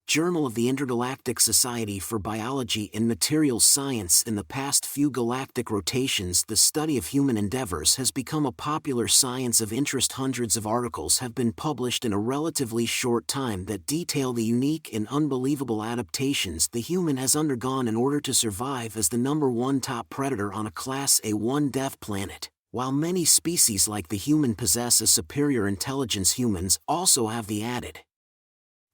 Journal of the Intergalactic Society for Biology and Materials Science. In the past few galactic rotations, the study of human endeavors has become a popular science of interest. Hundreds of articles have been published in a relatively short time that detail the unique and unbelievable adaptations the human has undergone in order to survive as the #1 top predator on a Class A1 death planet. While many species like the human possess a superior intelligence, humans also have the added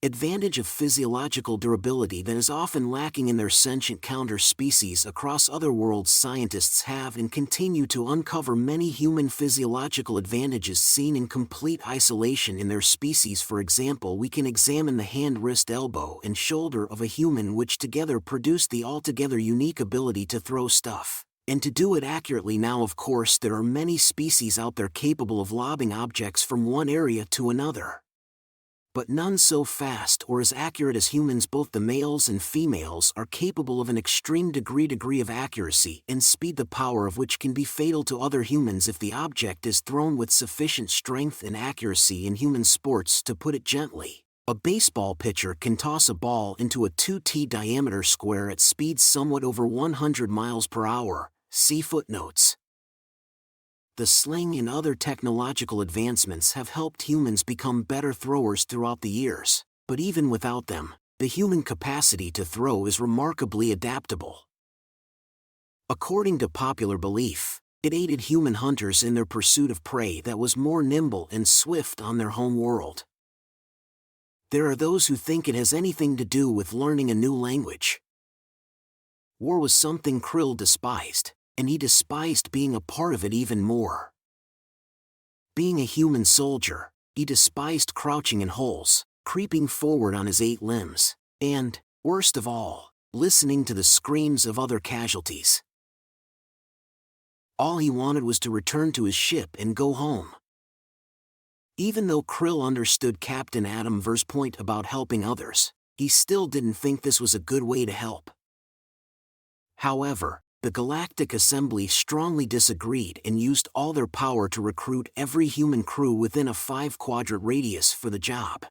advantage of physiological durability that is often lacking in their sentient counter-species across other worlds. Scientists have and continue to uncover many human physiological advantages seen in complete isolation in their species. For example, we can examine the hand, wrist, elbow, and shoulder of a human, which together produce the altogether unique ability to throw stuff, and to do it accurately. Now, of course, there are many species out there capable of lobbing objects from one area to another, but none so fast or as accurate as humans. Both the males and females are capable of an extreme degree of accuracy and speed, the power of which can be fatal to other humans if the object is thrown with sufficient strength and accuracy. In human sports, to put it gently, a baseball pitcher can toss a ball into a 2t diameter square at speeds somewhat over 100 miles per hour. See footnotes. The sling and other technological advancements have helped humans become better throwers throughout the years, but even without them, the human capacity to throw is remarkably adaptable. According to popular belief, it aided human hunters in their pursuit of prey that was more nimble and swift on their home world. There are those who think it has anything to do with learning a new language. War was something Krill despised, and he despised being a part of it even more. Being a human soldier, he despised crouching in holes, creeping forward on his 8 limbs, and, worst of all, listening to the screams of other casualties. All he wanted was to return to his ship and go home. Even though Krill understood Captain Adam Ver's point about helping others, he still didn't think this was a good way to help. However, the Galactic Assembly strongly disagreed and used all their power to recruit every human crew within a 5-quadrant radius for the job.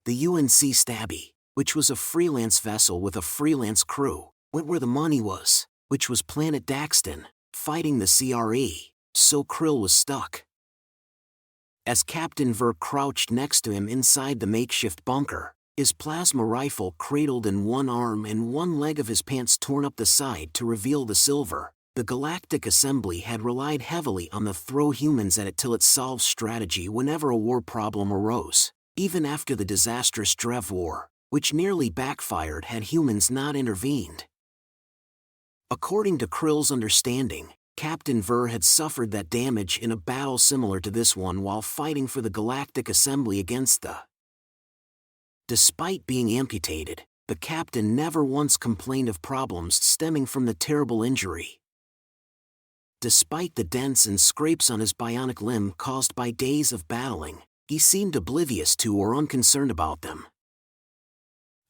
The UNC Stabby, which was a freelance vessel with a freelance crew, went where the money was, which was Planet Daxton, fighting the CRE, so Krill was stuck. As Captain Ver crouched next to him inside the makeshift bunker, his plasma rifle cradled in one arm and one leg of his pants torn up the side to reveal the silver, the Galactic Assembly had relied heavily on the throw humans at it till it solved strategy whenever a war problem arose, even after the disastrous Drev War, which nearly backfired had humans not intervened. According to Krill's understanding, Captain Ver had suffered that damage in a battle similar to this one while fighting for the Galactic Assembly against the. Despite being amputated, the captain never once complained of problems stemming from the terrible injury. Despite the dents and scrapes on his bionic limb caused by days of battling, he seemed oblivious to or unconcerned about them.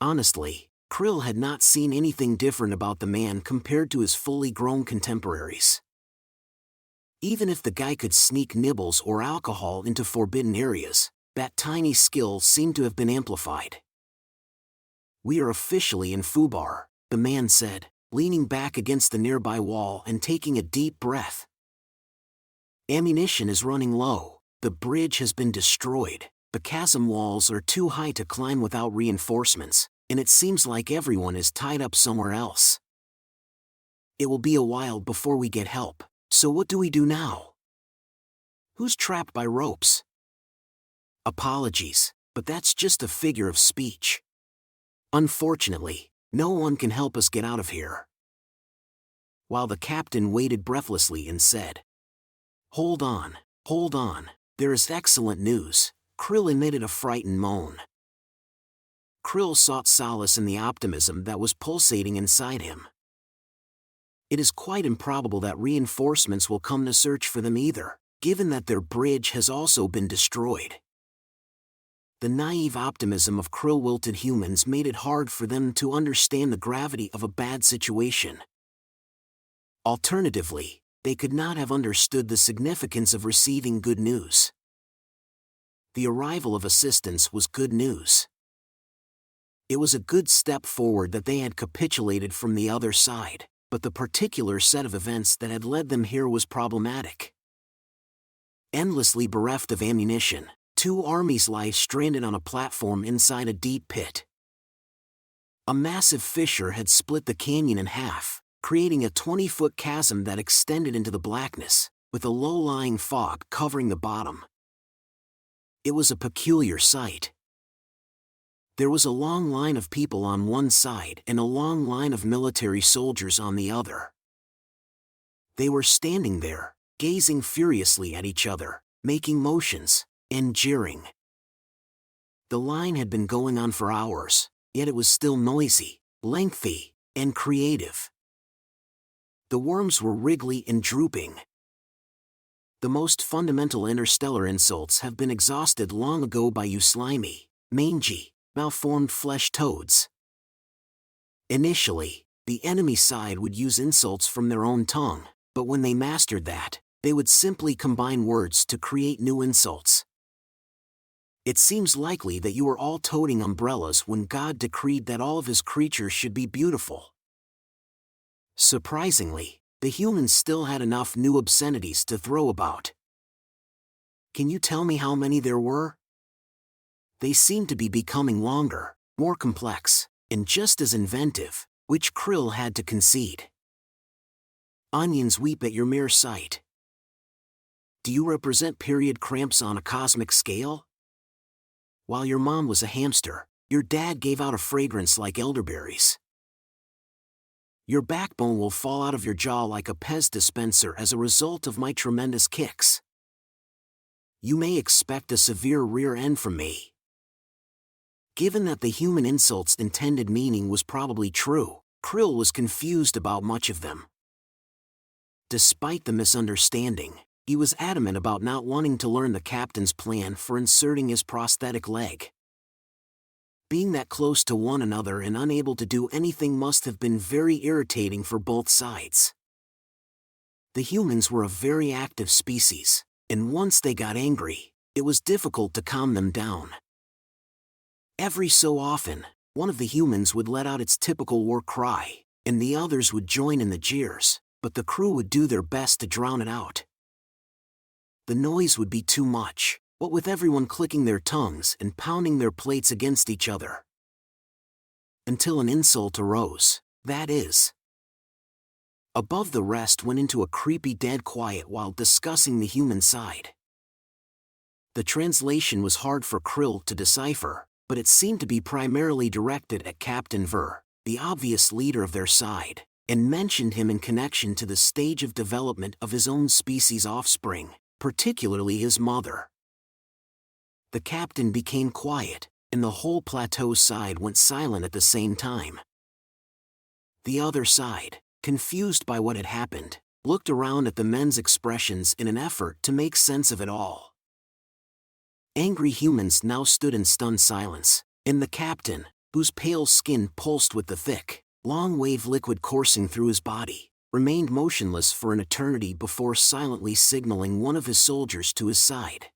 Honestly, Krill had not seen anything different about the man compared to his fully grown contemporaries. Even if the guy could sneak nibbles or alcohol into forbidden areas, that tiny skill seemed to have been amplified. "We are officially in Fubar," the man said, leaning back against the nearby wall and taking a deep breath. "Ammunition is running low, the bridge has been destroyed, the chasm walls are too high to climb without reinforcements, and it seems like everyone is tied up somewhere else. It will be a while before we get help, so what do we do now? Who's trapped by ropes? Apologies, but that's just a figure of speech. Unfortunately, no one can help us get out of here." While the captain waited breathlessly and said, hold on, there is excellent news," Krill emitted a frightened moan. Krill sought solace in the optimism that was pulsating inside him. It is quite improbable that reinforcements will come to search for them either, given that their bridge has also been destroyed. The naive optimism of krill-wilted humans made it hard for them to understand the gravity of a bad situation. Alternatively, they could not have understood the significance of receiving good news. The arrival of assistance was good news. It was a good step forward that they had capitulated from the other side, but the particular set of events that had led them here was problematic. Endlessly bereft of ammunition, two armies lie stranded on a platform inside a deep pit. A massive fissure had split the canyon in half, creating a 20-foot chasm that extended into the blackness, with a low-lying fog covering the bottom. It was a peculiar sight. There was a long line of people on one side and a long line of military soldiers on the other. They were standing there, gazing furiously at each other, making motions, and jeering. The line had been going on for hours, yet it was still noisy, lengthy, and creative. The worms were wriggly and drooping. The most fundamental interstellar insults have been exhausted long ago by you slimy, mangy, malformed flesh toads. Initially, the enemy side would use insults from their own tongue, but when they mastered that, they would simply combine words to create new insults. It seems likely that you were all toting umbrellas when God decreed that all of his creatures should be beautiful. Surprisingly, the humans still had enough new obscenities to throw about. Can you tell me how many there were? They seemed to be becoming longer, more complex, and just as inventive, which Krill had to concede. Onions weep at your mere sight. Do you represent period cramps on a cosmic scale? While your mom was a hamster, your dad gave out a fragrance like elderberries. Your backbone will fall out of your jaw like a Pez dispenser as a result of my tremendous kicks. You may expect a severe rear end from me. Given that the human insult's intended meaning was probably true, Krill was confused about much of them. Despite the misunderstanding, he was adamant about not wanting to learn the captain's plan for inserting his prosthetic leg. Being that close to one another and unable to do anything must have been very irritating for both sides. The humans were a very active species, and once they got angry, it was difficult to calm them down. Every so often, one of the humans would let out its typical war cry, and the others would join in the jeers, but the crew would do their best to drown it out. The noise would be too much, what with everyone clicking their tongues and pounding their plates against each other. Until an insult arose, that is. Above the rest went into a creepy dead quiet while discussing the human side. The translation was hard for Krill to decipher, but it seemed to be primarily directed at Captain Ver, the obvious leader of their side, and mentioned him in connection to the stage of development of his own species' offspring, particularly his mother. The captain became quiet, and the whole plateau side went silent at the same time. The other side, confused by what had happened, looked around at the men's expressions in an effort to make sense of it all. Angry humans now stood in stunned silence, and the captain, whose pale skin pulsed with the thick, long-wave liquid coursing through his body, remained motionless for an eternity before silently signaling one of his soldiers to his side.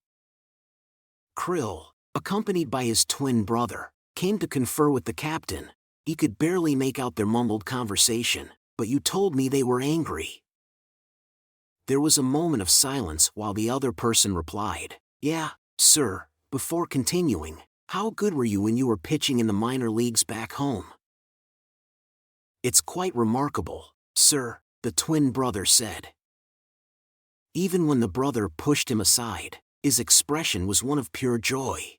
Krill, accompanied by his twin brother, came to confer with the captain. He could barely make out their mumbled conversation, but you told me they were angry. There was a moment of silence while the other person replied, "Yeah, sir," before continuing, "How good were you when you were pitching in the minor leagues back home?" "It's quite remarkable, sir," the twin brother said. Even when the brother pushed him aside, his expression was one of pure joy.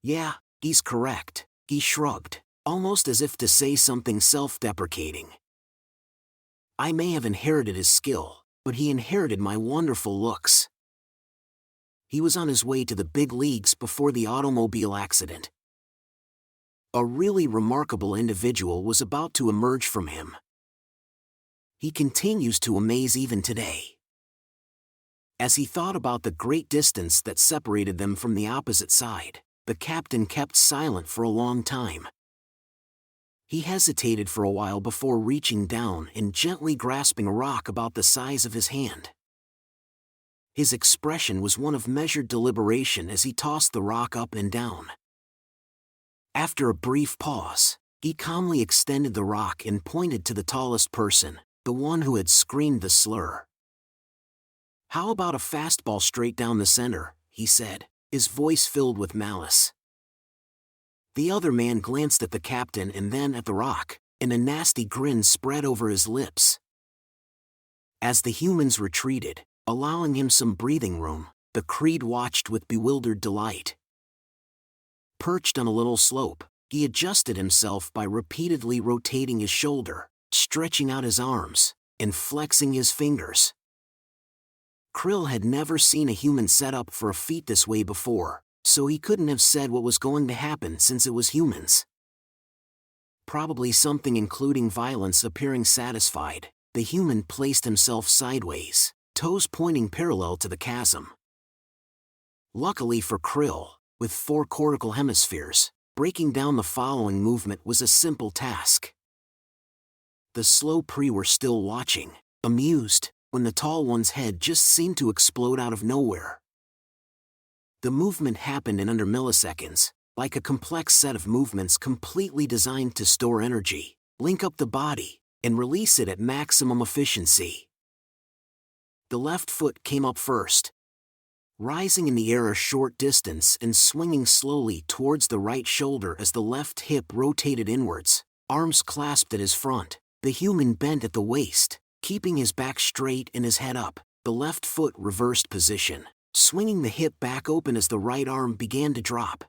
"Yeah, he's correct," he shrugged, almost as if to say something self-deprecating. "I may have inherited his skill, but he inherited my wonderful looks." He was on his way to the big leagues before the automobile accident. A really remarkable individual was about to emerge from him. He continues to amaze even today. As he thought about the great distance that separated them from the opposite side, the captain kept silent for a long time. He hesitated for a while before reaching down and gently grasping a rock about the size of his hand. His expression was one of measured deliberation as he tossed the rock up and down. After a brief pause, he calmly extended the rock and pointed to the tallest person, the one who had screamed the slur. "How about a fastball straight down the center?" he said, his voice filled with malice. The other man glanced at the captain and then at the rock, and a nasty grin spread over his lips. As the humans retreated, allowing him some breathing room, the Creed watched with bewildered delight. Perched on a little slope, he adjusted himself by repeatedly rotating his shoulder, stretching out his arms, and flexing his fingers. Krill had never seen a human set up for a feat this way before, so he couldn't have said what was going to happen since it was humans. Probably something including violence. Appearing satisfied, the human placed himself sideways, toes pointing parallel to the chasm. Luckily for Krill, with 4 cortical hemispheres, breaking down the following movement was a simple task. The slow Pree were still watching, amused, when the tall one's head just seemed to explode out of nowhere. The movement happened in under milliseconds, like a complex set of movements completely designed to store energy, link up the body, and release it at maximum efficiency. The left foot came up first, rising in the air a short distance and swinging slowly towards the right shoulder as the left hip rotated inwards, arms clasped at his front, the human bent at the waist, keeping his back straight and his head up, the left foot reversed position, swinging the hip back open as the right arm began to drop.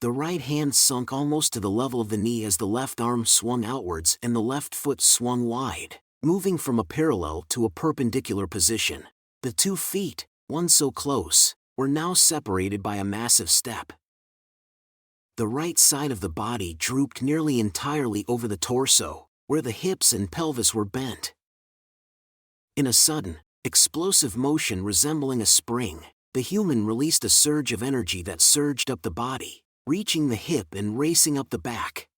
The right hand sunk almost to the level of the knee as the left arm swung outwards and the left foot swung wide, moving from a parallel to a perpendicular position. The 2 feet, one so close, were now separated by a massive step. The right side of the body drooped nearly entirely over the torso, where the hips and pelvis were bent. In a sudden, explosive motion resembling a spring, the human released a surge of energy that surged up the body, reaching the hip and racing up the back.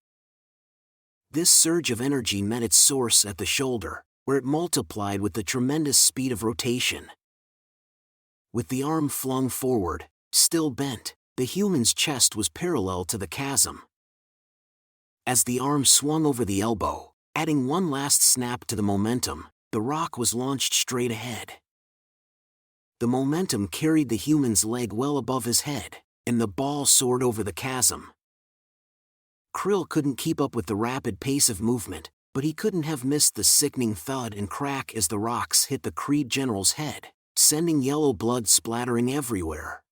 This surge of energy met its source at the shoulder, where it multiplied with the tremendous speed of rotation. With the arm flung forward, still bent, the human's chest was parallel to the chasm. As the arm swung over the elbow, adding one last snap to the momentum, the rock was launched straight ahead. The momentum carried the human's leg well above his head, and the ball soared over the chasm. Krill couldn't keep up with the rapid pace of movement, but he couldn't have missed the sickening thud and crack as the rocks hit the Creed general's head, sending yellow blood splattering everywhere.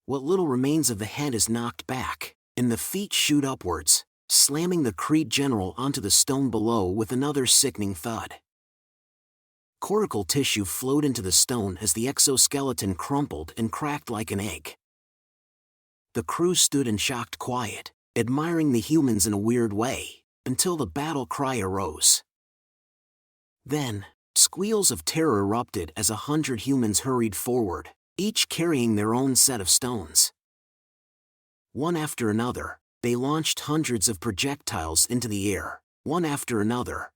What little remains of the head is knocked back, and the feet shoot upwards, slamming the Creed general onto the stone below with another sickening thud. Cortical tissue flowed into the stone as the exoskeleton crumpled and cracked like an egg. The crew stood in shocked quiet, admiring the humans in a weird way, until the battle cry arose. Then, squeals of terror erupted as 100 humans hurried forward, each carrying their own set of stones. One after another, they launched hundreds of projectiles into the air, one after another.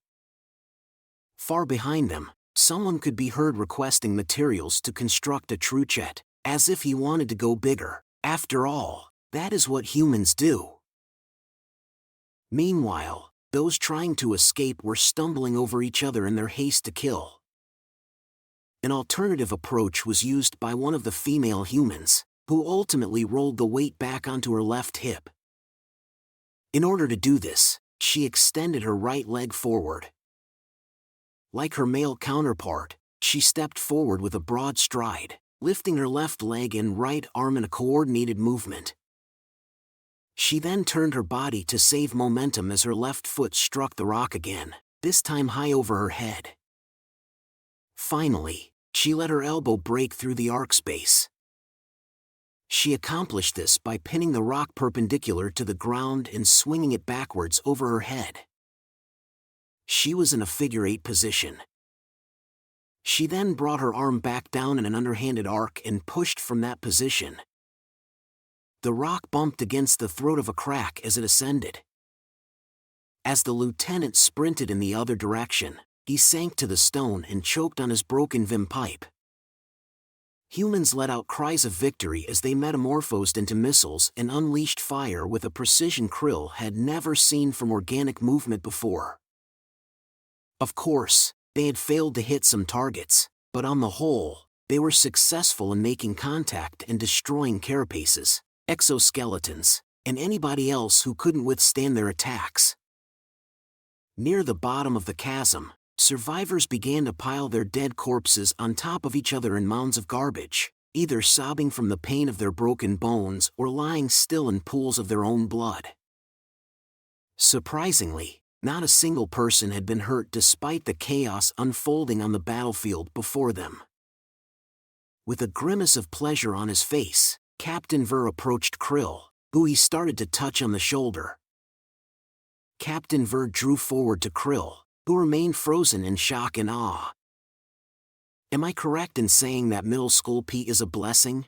Far behind them, someone could be heard requesting materials to construct a truchet, as if he wanted to go bigger. After all, that is what humans do. Meanwhile, those trying to escape were stumbling over each other in their haste to kill. An alternative approach was used by one of the female humans, who ultimately rolled the weight back onto her left hip. In order to do this, she extended her right leg forward. Like her male counterpart, she stepped forward with a broad stride, lifting her left leg and right arm in a coordinated movement. She then turned her body to save momentum as her left foot struck the rock again, this time high over her head. Finally, she let her elbow break through the arc space. She accomplished this by pinning the rock perpendicular to the ground and swinging it backwards over her head. She was in a figure-8 position. She then brought her arm back down in an underhanded arc and pushed from that position. The rock bumped against the throat of a crack as it ascended. As the lieutenant sprinted in the other direction, he sank to the stone and choked on his broken vim pipe. Humans let out cries of victory as they metamorphosed into missiles and unleashed fire with a precision Krill had never seen from organic movement before. Of course, they had failed to hit some targets, but on the whole, they were successful in making contact and destroying carapaces, exoskeletons, and anybody else who couldn't withstand their attacks. Near the bottom of the chasm, survivors began to pile their dead corpses on top of each other in mounds of garbage, either sobbing from the pain of their broken bones or lying still in pools of their own blood. Surprisingly, not a single person had been hurt despite the chaos unfolding on the battlefield before them. With a grimace of pleasure on his face, Captain Ver approached Krill, who he started to touch on the shoulder. Captain Ver drew forward to Krill, who remained frozen in shock and awe. "Am I correct in saying that middle school Pete is a blessing?"